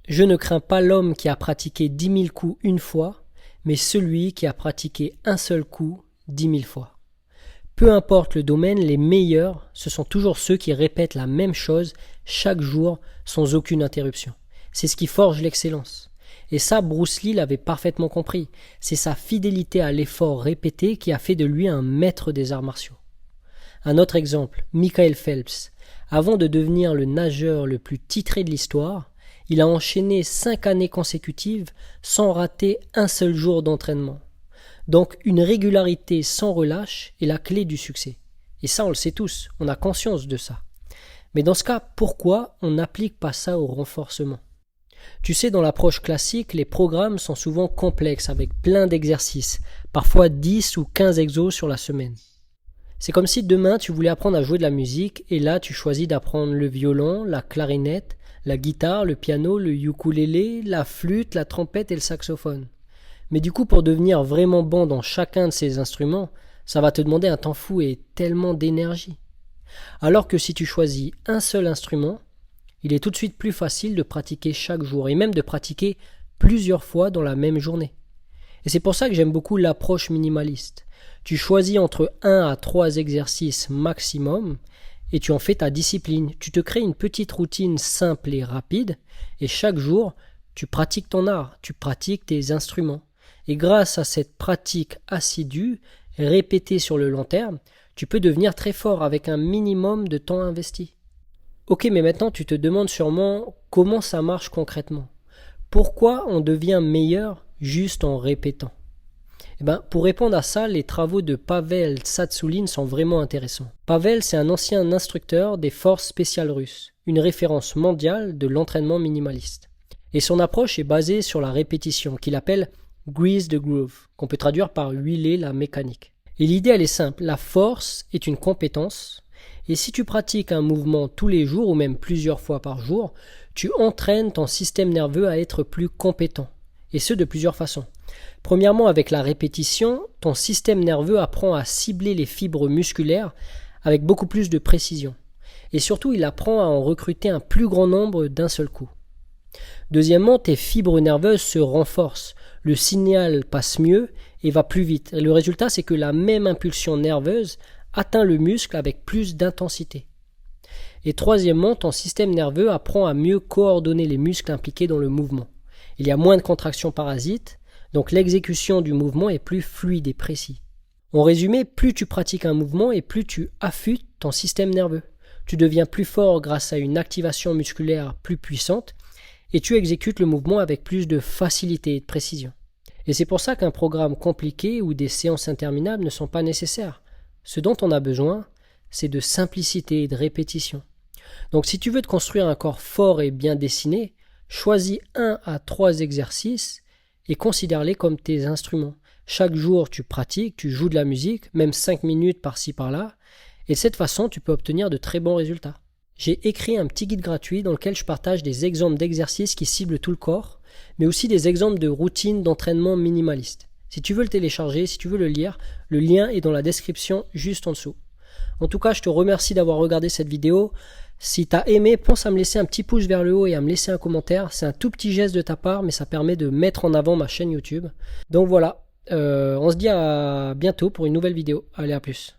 Je ne crains pas l'homme qui a pratiqué 10 000 coups une fois, mais celui qui a pratiqué un seul coup 10 000 fois. Peu importe le domaine, les meilleurs, ce sont toujours ceux qui répètent la même chose chaque jour sans aucune interruption. C'est ce qui forge l'excellence. Et ça, Bruce Lee l'avait parfaitement compris. C'est sa fidélité à l'effort répété qui a fait de lui un maître des arts martiaux. Un autre exemple, Michael Phelps. Avant de devenir le nageur le plus titré de l'histoire, il a enchaîné 5 années consécutives sans rater un seul jour d'entraînement. Donc une régularité sans relâche est la clé du succès. Et ça, on le sait tous, on a conscience de ça. Mais dans ce cas, pourquoi on n'applique pas ça au renforcement ? Tu sais, dans l'approche classique, les programmes sont souvent complexes avec plein d'exercices, parfois 10 ou 15 exos sur la semaine. C'est comme si demain tu voulais apprendre à jouer de la musique et là tu choisis d'apprendre le violon, la clarinette, la guitare, le piano, le ukulélé, la flûte, la trompette et le saxophone. Mais du coup, pour devenir vraiment bon dans chacun de ces instruments, ça va te demander un temps fou et tellement d'énergie. Alors que si tu choisis un seul instrument, il est tout de suite plus facile de pratiquer chaque jour et même de pratiquer plusieurs fois dans la même journée. Et c'est pour ça que j'aime beaucoup l'approche minimaliste. Tu choisis entre 1 à 3 exercices maximum et tu en fais ta discipline. Tu te crées une petite routine simple et rapide et chaque jour, tu pratiques ton art, tu pratiques tes instruments. Et grâce à cette pratique assidue, répétée sur le long terme, tu peux devenir très fort avec un minimum de temps investi. Ok, mais maintenant tu te demandes sûrement comment ça marche concrètement. Pourquoi on devient meilleur juste en répétant ? Pour répondre à ça, les travaux de Pavel Tsatsouline sont vraiment intéressants. Pavel, c'est un ancien instructeur des forces spéciales russes, une référence mondiale de l'entraînement minimaliste. Et son approche est basée sur la répétition, qu'il appelle « grease the groove », qu'on peut traduire par « huiler la mécanique ». Et l'idée, elle est simple, la force est une compétence, et si tu pratiques un mouvement tous les jours, ou même plusieurs fois par jour, tu entraînes ton système nerveux à être plus compétent, et ce de plusieurs façons. Premièrement, avec la répétition, ton système nerveux apprend à cibler les fibres musculaires avec beaucoup plus de précision. Et surtout, il apprend à en recruter un plus grand nombre d'un seul coup. Deuxièmement, tes fibres nerveuses se renforcent, le signal passe mieux et va plus vite. Et le résultat, c'est que la même impulsion nerveuse atteint le muscle avec plus d'intensité. Et troisièmement, ton système nerveux apprend à mieux coordonner les muscles impliqués dans le mouvement. Il y a moins de contractions parasites, donc l'exécution du mouvement est plus fluide et précis. En résumé, plus tu pratiques un mouvement et plus tu affûtes ton système nerveux. Tu deviens plus fort grâce à une activation musculaire plus puissante et tu exécutes le mouvement avec plus de facilité et de précision. Et c'est pour ça qu'un programme compliqué ou des séances interminables ne sont pas nécessaires. Ce dont on a besoin, c'est de simplicité et de répétition. Donc si tu veux te construire un corps fort et bien dessiné, choisis 1 à 3 exercices et considère-les comme tes instruments. Chaque jour, tu pratiques, tu joues de la musique, même 5 minutes par-ci par-là, et de cette façon, tu peux obtenir de très bons résultats. J'ai écrit un petit guide gratuit dans lequel je partage des exemples d'exercices qui ciblent tout le corps, mais aussi des exemples de routines d'entraînement minimaliste. Si tu veux le télécharger, si tu veux le lire, le lien est dans la description juste en dessous. En tout cas, je te remercie d'avoir regardé cette vidéo. Si tu as aimé, pense à me laisser un petit pouce vers le haut et à me laisser un commentaire. C'est un tout petit geste de ta part, mais ça permet de mettre en avant ma chaîne YouTube. Donc voilà, on se dit à bientôt pour une nouvelle vidéo. Allez, à plus.